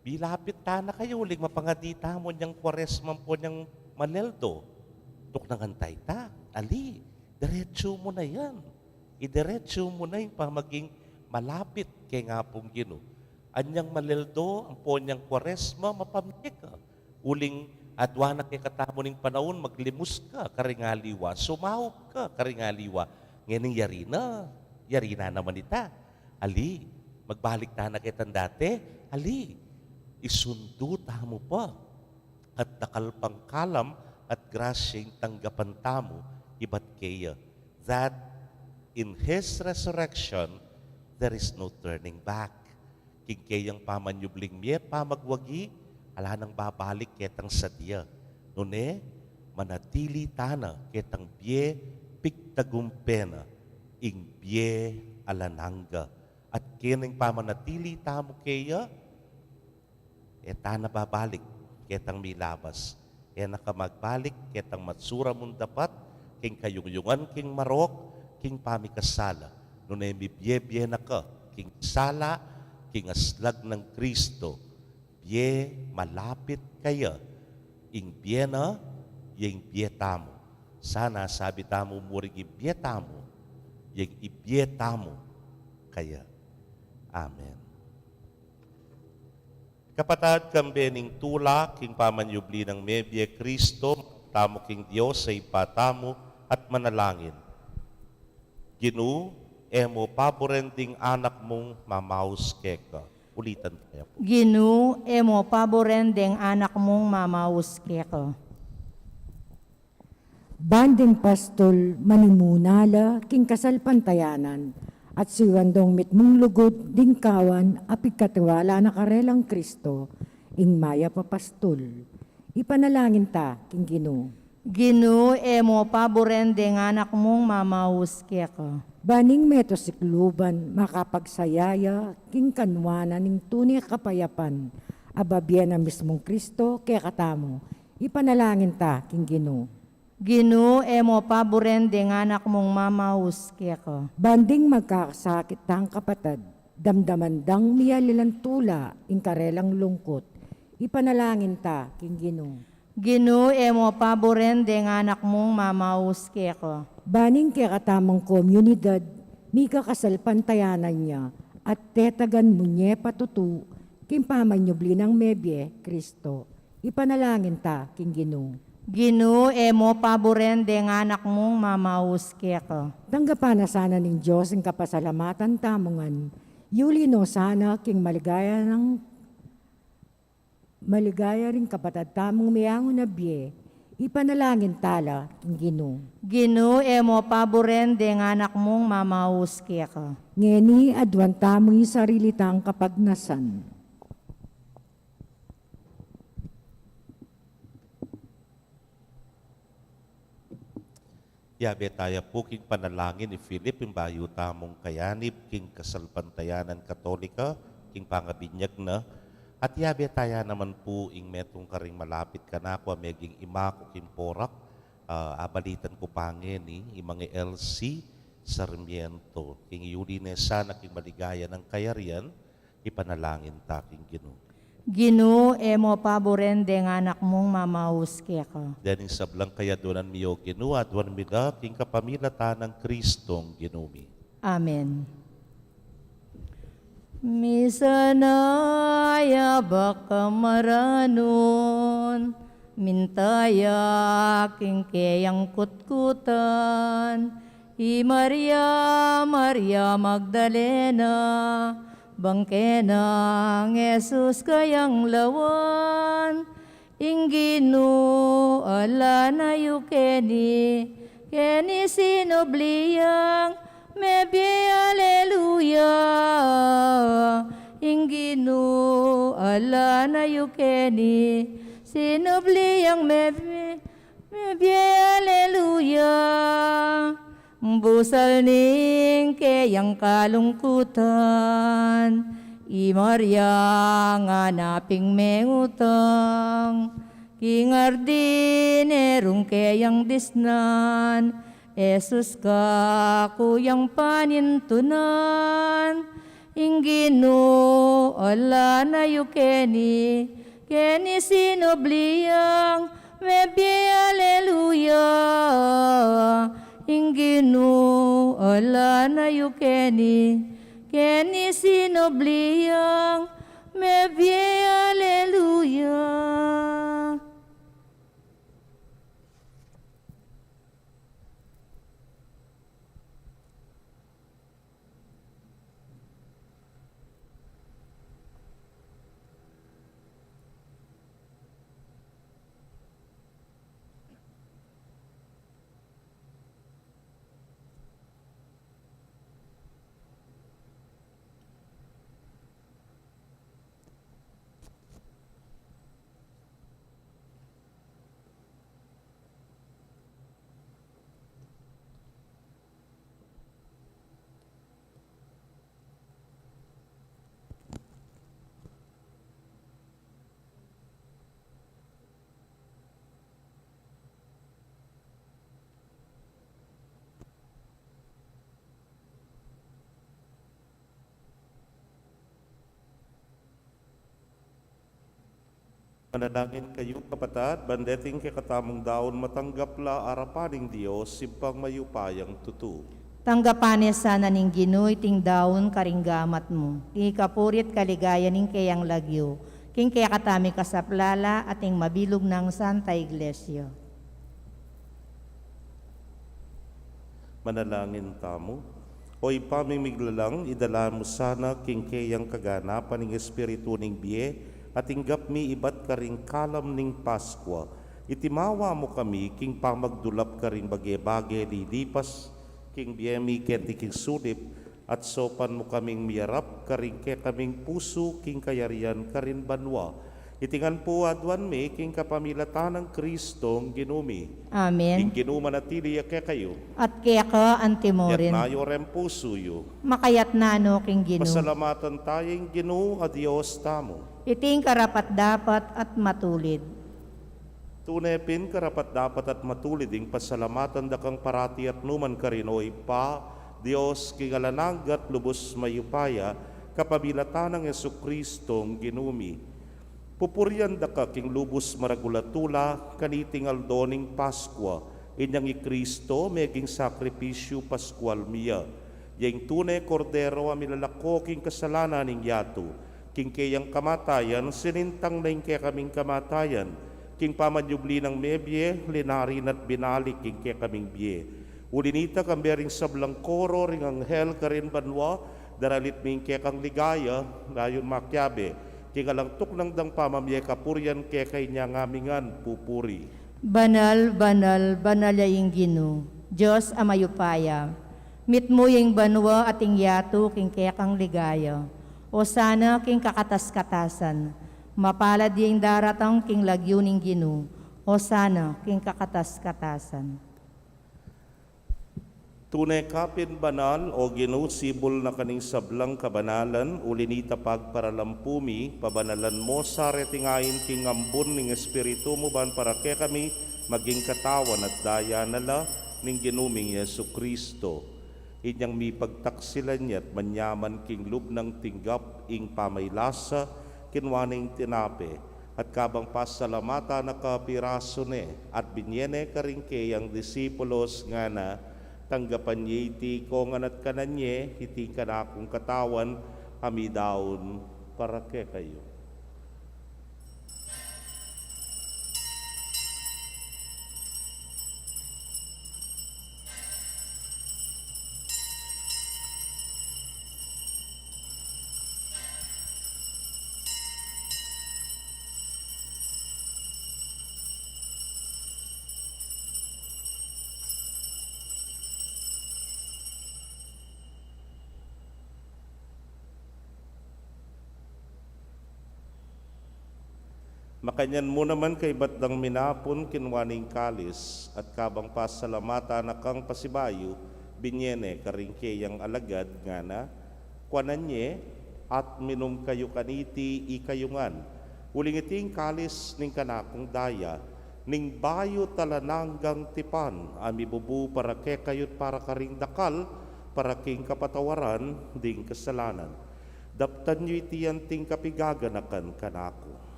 Bilapit ta na kayo, uling mapangadita mo niyang kwaresman po niyang maleldo. Tuk nangantay ta, ali, diretso mo na yan. Idiretso mo na yung pamaging malapit kay nga pong Gino. Anyang maleldo, ang po niyang kwaresma, mapamik ka. Uling adwa na kay katamo ning panahon, maglimus ka, karingaliwa, sumahop ka, karingaliwa. Ngayon yari na naman ita. Ali, magbalik ta na kitang dati, ali, isundo ta mo pa. At nakalpang kalam at grasyeng tanggapan tamo, iba't kaya. That in His resurrection, there is no turning back. King kayang pamanyubling miye, pamagwagi, ala nang babalik ketang sadya. Nune, manatili tana ketang biye, pigtagumpena, ing biye alananga. At kining pamanatili tamo kaya, tana babalik ketang milabas. Nakamagbalik ketang matsura mong dapat, king kayungyungan, king marok, king pamikasala. Nune, biye na ka, king sala, king aslag ng Kristo. Biye malapit kaya, ing biye na, yung biye tamo. Sana sabi tamo muring ibiye tamo, yung ibiye tamo kaya. Amen. Kapatad kambening tula, king pamanyubli ng mebye Kristo, tamo king Diyos sa ipatamo at manalangin. Ginu, emo paborending anak mong mamaus keka. Ulitan tayo po. Ginu, emo paborendeng anak mong mamaus keko. Banding pastol manimunala king kasal pantayanan at siwandong mitmong lugod ding kawan apig katiwala na karelang Kristo ing maya papastol. Ipanalangin ta king Gino. Ginu, emo paborendeng anak mong mamaus keko. Baning meto sikluban makapagsayaya king kanwana ning tunay kapayapan ababyan ang mismong Kristo kaya katamo. Ipanalangin ta king Gino. Ginu, emo paborendeng anak mong mamaus keko. Banding magkakasakit tang kapatad, damdamandang miyalilang tula, ing karelang lungkot. Ipanalangin ta, king Gino. Ginu, emo paborendeng anak mong mamaus keko. Baning kaya katamang komunidad, mi kakasal pantayanan niya, at tetagan mo niya patutu, king pamanyubli ng mebye, Kristo. Ipanalangin ta, king Gino. Ginu, emo paborendeng anak mong mamaus keko. Tanggapan na sana ng Diyos ang kapasalamatan tamungan. Yuli no sana king maligaya ring kapatad tamong miyango na biye. Ipanalangin tala king Gino. Ginu, emo paborendeng anak mong mamaus keko. Ngeni adwan tamong sarili tang kapagnasan. Yabe tayo po king panalangin ni Philip, yung bayo tamong kayanip, king kasalpantayanan katolika, king pangabinyag na. At yabe tayo naman po ing metong karing malapit ka na ako, meging imako king porak, abalitan ko pangin mga LC Sarmiento. King yuli na sana king maligaya ng kayarian, ipanalangin ta king Gino. Ginu, emo paborendeng anak mong mamaus keko. Daning sablang kaya donan miyo Gino, adwan mida king kapamilata ng Kristong Ginumi. Amen. Misanaya baka maranon, mintaya king kayang kutkutan, Maria, Maria Magdalena, bangke ng Jesus kayang lawan, Inggino ala na yukeni, keni sinobliyang, mebye aleluya. Inggino ala na yukeni, sinobliyang mebye aleluya. Busal ning kayang kalungkutan, Maria nga naping mengutang, kingardinerong kayang disnan, Jesus ka kuyang panintunan, Ingino ala na keni sinobliyang, mebye aleluya. Ingino ala na keni sinobliyang, mebye aleluya. Manalangin kayo kapatad, bandeting kay katamong daon matanggap la arapaning Diyos, simpang mayupayang tutu. Tanggapanes sana ning Ginoy ting daon karinggamat mo. Ikapurit kaligaya ning kayang lagyo. King kaya katami kasaplala ating mabilog ng Santa Iglesia. Manalangin tamo. Oy pamimiglalang, idala mo sana king kayang kaganapan ng Espiritu ning biye, at inggap mi ibat karing kalam ning Paskwa. Itimawa mo kami king pamagdulap karing bage-bage lilipas, king biyemi kenti king sulip, at sopan mo kaming miyarap karing ke kaming puso king kayarian karin banwa. Itingan po adwan mi king kapamilatan ng Kristong ginumi. Amen. King ginuman at tiliya ke kayo. At kaya ka Yat antimorin. nayo rem puso yo. Makayat na no king Gino. Pasalamatan tayong Ginoo a Dios tamo. Iting karapat dapat at matulid. Tunepin karapat dapat at matulid ing pasalamatan dakang parati at numan karinoy pa, Dios kingalananggat lubos mayupaya, kapabilatan ng Jesukristong ginumi. Pupuryan daka king lubos maragulatula, kaniting aldoning Paskwa, inyang i Kristo meging sakripisyo Paskwal miya. Yang tunay kordero a milalako king kasalanan ning yato, king kayang kamatayan, sinintang na kaya kaming kamatayan, king pamanyubli ng mebye, linarin at binalik king kaya kaming biye. Ulinita kambering sablang koro ring anghel karin banwa, daralit ming kaya kang ligaya, layon makyabe, king alangtok ng dang pamamye kapuryan kaya kay niya ngamingan pupuri. Banal, banal, banal yung Gino. Diyos amayupaya. Mit mo yung banwa ating yato king kaya kang ligaya. O sana king kakatas-katasan, mapalad yung daratang king lagyo ning Gino, o sana king kakatas-katasan. Tunay kapin banal o ginusibol na kaning sablang kabanalan, ulinita pagparalampumi, pabanalan mo sa retingayin king ambon ning Espiritu mo ban para kaya kami maging katawan at daya nala ning ginuming Yesu Kristo. Inyang mi pagtaksilan niya't manyaman king lubnang tinggap ing pamaylasa, kinwaning tinape, at kabang pasalamata na kapiraso ne, at binyene karingke ang disipulos nga na, tanggapan niya iti kongan at kananye, iti kanakong katawan, amidaon para ke kayo. Makanyan mo naman kay batdang minapon kinwaning kalis at kabang pasalamata na kang pasibayo, binyene karingke yang alagad nga na, kwananye at minum kayo kaniti ikayungan. Uling iting kalis ning kanakong daya, ning bayo talananggang tipan, ami bubu para ke kayot para karing dakal, para king kapatawaran, ding kasalanan. Daptan nyo itiyan ting kapigaganakan kanako.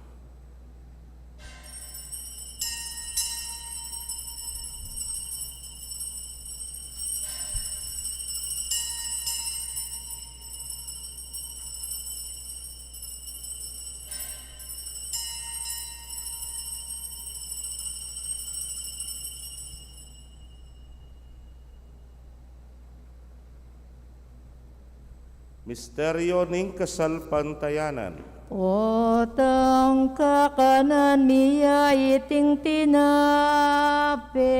Misteryo ning kasalpantayanan. Otang kakanan miya iting tinape.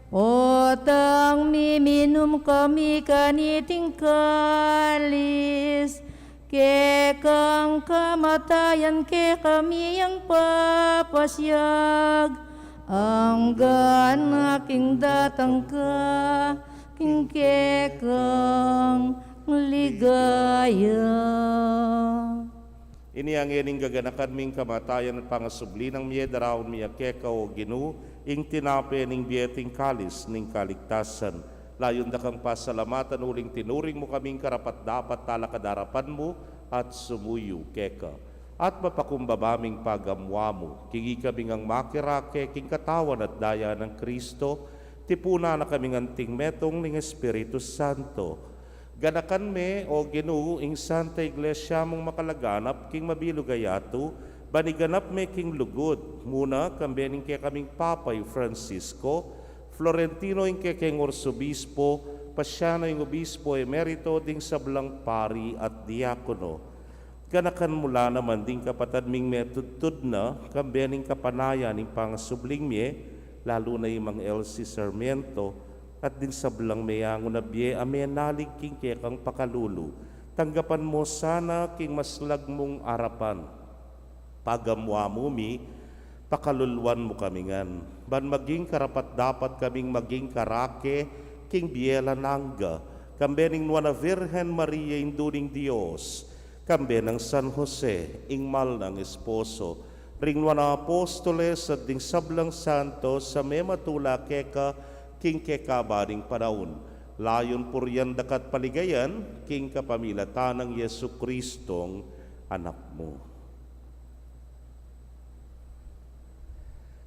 Otang miminum kami kaniting kalis. Kekang kamatayan ke kami yang papasyag. Anggan aking datang ka, king kekang ligaya. Ini ang ining gaganakan ming kamatayan at pangasubli ng miye darawon miya keka o ginu, ing tinape ning bieting kalis ning kaligtasan. Layon da kang pasalamatan uling tinuring mo kaming karapat dapat talakadarapan mo at sumuyo keka. At mapakumbabaming pagamwa mo, kingi kaming ang makirake king katawan at daya ng Kristo, tipuna na kaming anting metong ning Espiritu Santo. Ganakan me o Ginoo ing Santa Iglesia mong makalaganap king mabilugayato, baniganap me king lugod, muna kambening kaya kaming Papay Francisco, Florentino ing kaya king Orsobispo, Pasyano ing Obispo Emerito ding sablang pari at diakono. Ganakan mula naman ding kapatad ming metudtud na, kambening kapanayan ing pangasubling me, lalo na yung mga Elsie Sarmiento, at din sa belang mayango na biye amenalig king kekang pakalulu. Tanggapan mo sana king maslag mong arapan. Pagamwa mo mi, pakaluluan mo kamingan. Ban maging karapat dapat kaming maging karake king biela nangga. Kambening nuana Virgen Maria induning Dios. Kambe ng San Jose, ingmal ng esposo. Ring nuana apostoles at ding sablang santo sa mematula keka king kekabaring panahon. Layon puryan dakat paligayan, king kapamilatan ng Yesu Kristong anak mo.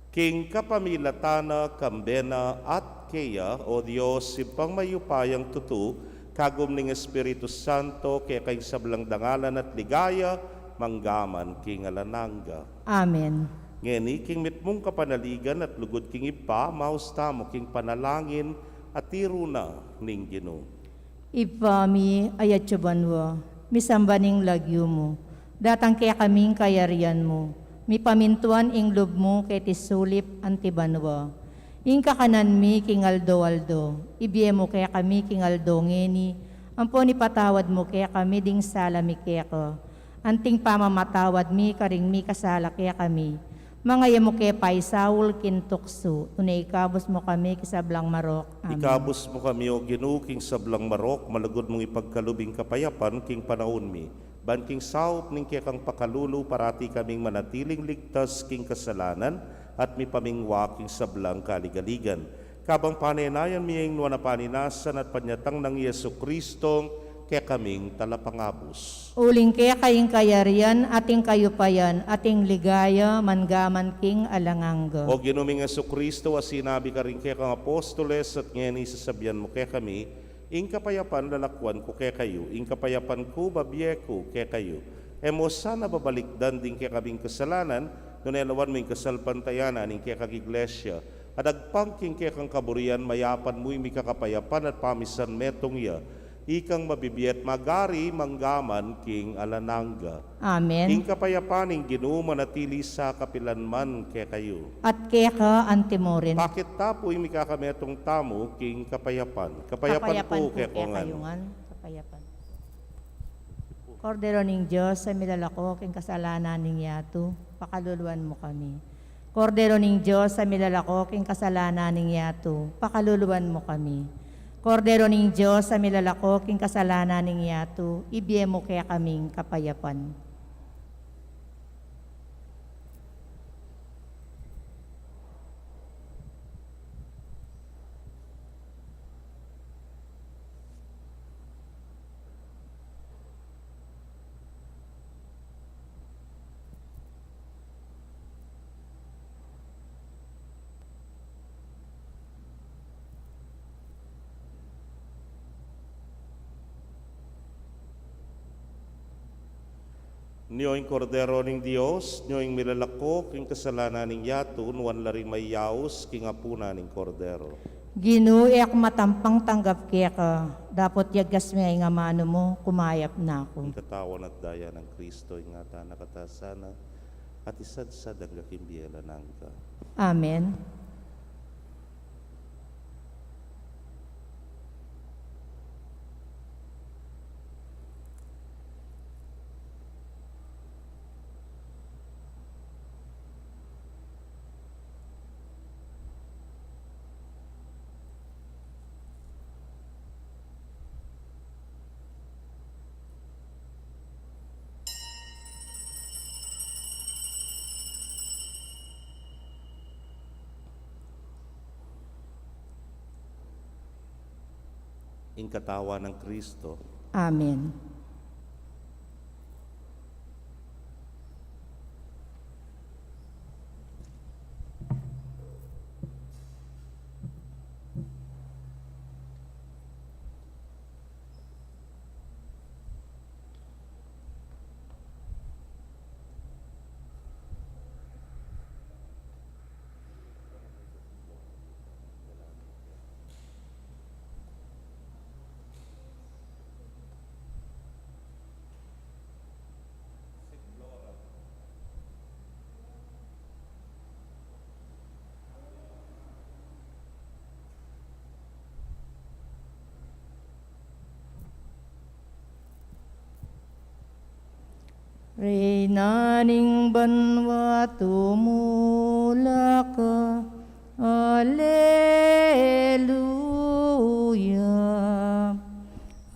King kapamilatana, kambena at keya, o Diyos, simpang mayupayang tutu, kagum ning Espiritu Santo, kaya kay sablang dangalan at ligaya, manggaman king alanangga. Amen. Ngeni, king mitmong kapanaligan at lugod king ipa, mausta mo king panalangin at tiro na ning Ginoo. Ipami ayat banwa, misambaning lagyo mo, datang kaya kaming kayarian mo, mi pamintuan ing lub mo kay tisulip antibanwa. Ing kakanan mi king aldo-aldo, ibiye mo kaya kami king aldo ngeni, ampo ni patawad mo kaya kami ding sala mi kaya ko, anting pamamatawad mi karing mi kasala kaya kami, mga yamo kay Pai Saul kintukso, tunay ikabos mo kami kisablang marok. Amen. Ikabos mo kami o Ginoo king sablang marok, malagod mong ipagkalubing kapayapan king panahon mi. Ban king saup ning kaya kang pakalulu, parati kaming manatiling ligtas king kasalanan, at mi pamingwa king sablang kaligaligan. Kabang panenayan mi ing nuana paninasan at panyatang ng Yesu Kristong, kaya kaming talapangabos. Uling kaya kaying kayarian, ating kayupayan, ating ligaya, manggaman king alangangga. O ginuming Yesu Kristo, as sinabi ka rin kaya kang apostoles, at ngayon isasabihan mo kaya kami, ing kapayapan lalakwan ko kaya kayo, ing kapayapan ko babiye ko kaya kayo. Emo sana babalikdan din kaya kaming kasalanan, nunelawan mo ing kasalpantayanan, ing kaya kang iglesia, at agpangking kaya kang kaburian, mayapan mo imi kakapayapan at pamisan metong ya, ikang mabibiyat magari manggaman king alanangga. Amen. Ing kapayapaning Ginoo manatili sa kapilanman kaya kayo. At kaya ka antimorin. Bakit tapo imi kakametong tamo king kapayapan? Kapayapan po kaya kongan. Kapayapan. Kordero ning Diyos, sa milalako king kasalanan ning yato, pakaluluan mo kami. Kordero ning Diyos, sa milalako king kasalanan ning yato, pakaluluan mo kami. Kordero ning Diyos, sa milalako king kasalanan ning yato, ibiye mo kaya kaming kapayapan. Niyo yung kordero ng Diyos, niyo yung milalako, king kasalanan ng yatun, wan lari may yaos, king apuna ng kordero. Ginoo, ek matampang tanggap kaya ka. Dapat yagas may nga mano mo, kumayap na Ang ako. katawan at daya ng Kristo, ingata nakatasana, at isadsad ang kakimbiela nangka. Amen. Ing katawan ng Kristo, Amen. Reyna ning banwa tumula ka, Alleluia.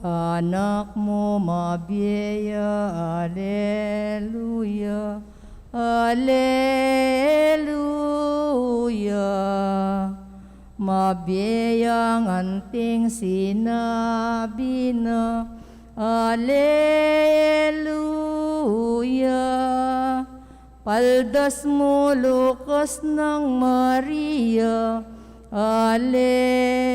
Anak mo mabiyaya, Alleluia, Alleluia. Mabiyayang anting sinabi na, Alleluia. Paldas mo lukas ng Maria, Alleluia.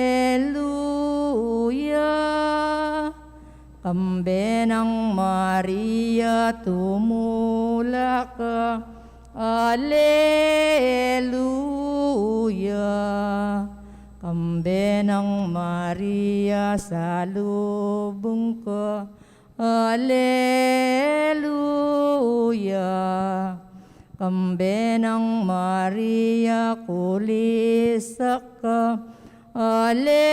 Kambe ng Maria, tumula ka, Alleluia. Kambe ng Maria, salubong ka, Alleluia. Kambe ng Maria, kulisak ka, Alleluia.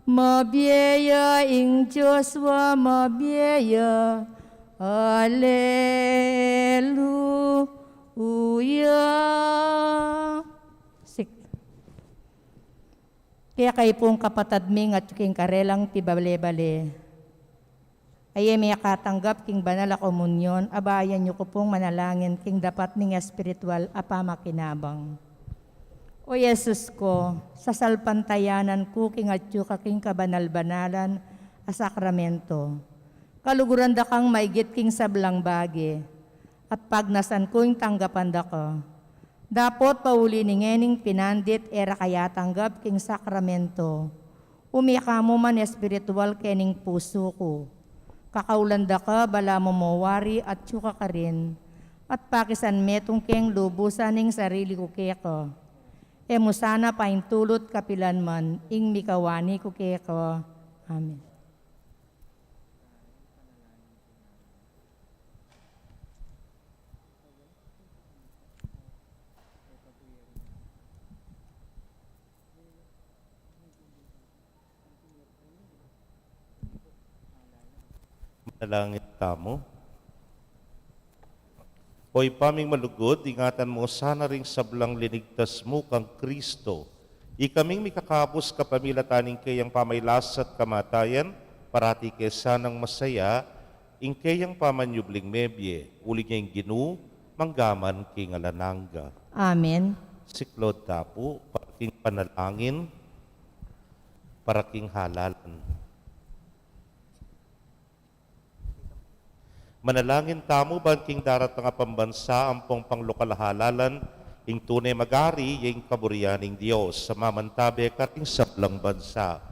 Mabiyaya ing Diyos wa mabiyaya, Alleluia. Kaya kayo pong kapatad ming at king karelang ti bale-bale. Ay may katanggap king banal a komunyon, abayan niyo ko pong manalangin king dapat ning espiritual apamakinabang. O Yesus ko, sa salpantayanan ko king atyo ka king kabanal-banalan a sakramento. Kaluguran da kang maigit king sablang bagi, at pagnasan ko yung tanggapan da ko. Dapot pauli ni ngening pinandit era kaya tanggap king sakramento. Umika mo man espiritual kening puso ko. Kakaulanda ka, bala mo mawari at tsuka ka rin. At pakisan metong keng lubusan ning sarili ko keko. E mo sana paintulot kapilan man, ing mikawani ko keko. Amen. Manalangin tamo. Hoy paming malugod, ingatan mo sana ring sablang linigtas mo kang Kristo. Ikaming mikakapos kapamilataning kayang pamaylas at kamatayan, parati kesanang masaya, ing kayang pamanyubling mebye, ulig niyang ginu, manggaman king alananga. Amen. Siklod tapo, paraking panalangin, paraking halalan. Manalangin tamo bangking darat nga pambansa ampong panglokal halalan ing tunay magari yung kaburianing Diyos sa mamantabe kating sablang bansa.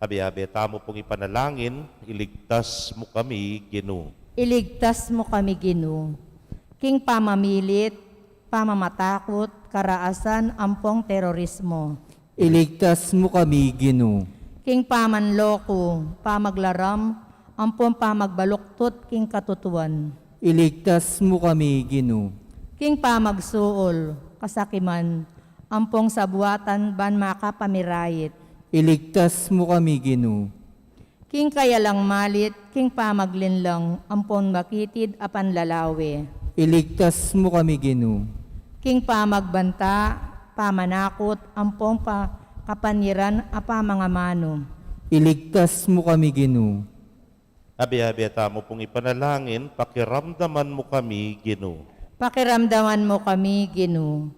Abi-abi, tamo pong ipanalangin, iligtas mo kami, Ginoo. Iligtas mo kami, Ginoo. King pamamilit, pamamatakot, karaasan, ampong terorismo. Iligtas mo kami, Ginoo. King pamanloko, pamaglaram, ampong pamagbaluktot, king katutuan. Iligtas mo kami, Ginoo. King pamagsuol, kasakiman, ampong sabuatan, ban makapamirayit. Iligtas mo kami, Ginoo. King kayalang malit, king pamaglinlang, ampon makitid apan lalawe. Iligtas mo kami, Ginoo. King pamagbanta, pamanakot, ampong kapanyiran apa mga mano. Iligtas mo kami, Ginoo. Abi-abi, tamo pong ipanalangin, pakiramdaman mo kami, Ginoo. Pakiramdaman mo kami, Ginoo.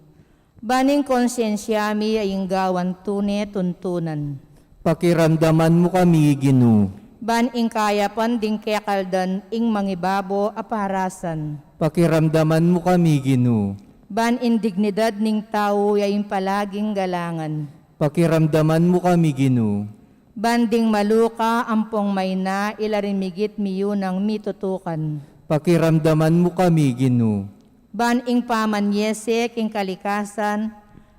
Baning konsensyami ay gawan tune tuntunan. Pakiramdaman mo kami, Ginoo. Ban ing kayapan ding kekaldan ing mangibabo aparasan. Pakiramdaman mo kami, Ginoo. Ban in dignidad ning tao yayin palaging galangan. Pakiramdaman mo kami, Ginoo. Banding maluka ampong may na ilarimigit miyo ng mitutukan. Pakiramdaman mo kami, Ginoo. Ban ing pamanyese king kalikasan,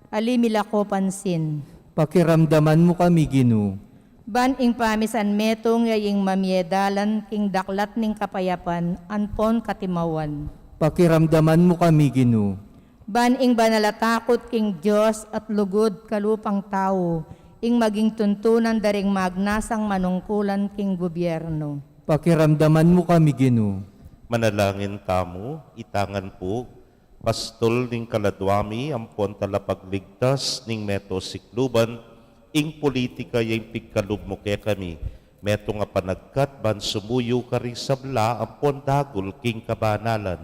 alimilako pansin. Pakiramdaman mo kami, Ginoo. Ban ing pamisan metong yaying mamiedalan king daklat ning kapayapan, anpon katimawan. Pakiramdaman mo kami, Ginoo. Ban ing banalatakot king Diyos at lugod kalupang tao, ing maging tuntunan daring magnasang manungkulan king gobyerno. Pakiramdaman mo kami, Ginoo. Manalangin tamo, itangan po, pastol ning kaladwami, ampon talapagligtas ning meto sikluban, ing politika yung pigkalub mo kaya kami, meto nga panagkat ban sumuyo ka rin sabla, ampon dagol king kabanalan.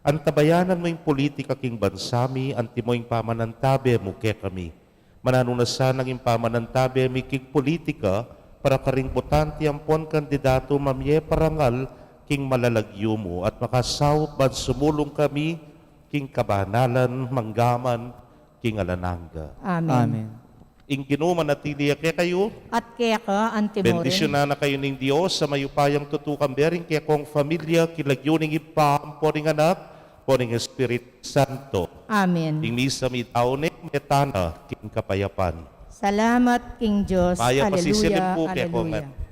Antabayanan mo yung politika king bansami, anti mo yung pamanantabe mo kaya kami. Mananunasan ang yung pamanantabe mi king politika, para karing botante ampon kandidato mamye parangal, king malalagyo mo at makasawot ban sumulong kami king kabanalan, manggaman, king alananga. Amen. Amen. Ing Ginoo manatili kaya kayo, At kaya ka, antimorin. bendisyon na kayo ng Diyos sa mayupayang tutukan bering kaya kong familia, kilagyo ning ipa, poring anak, poring Espiritu Santo. Amen. Ing misa mi taone, metana, king kapayapan. Salamat, King Diyos. Maya pasisilip Hallelujah. po kaya kong Hallelujah.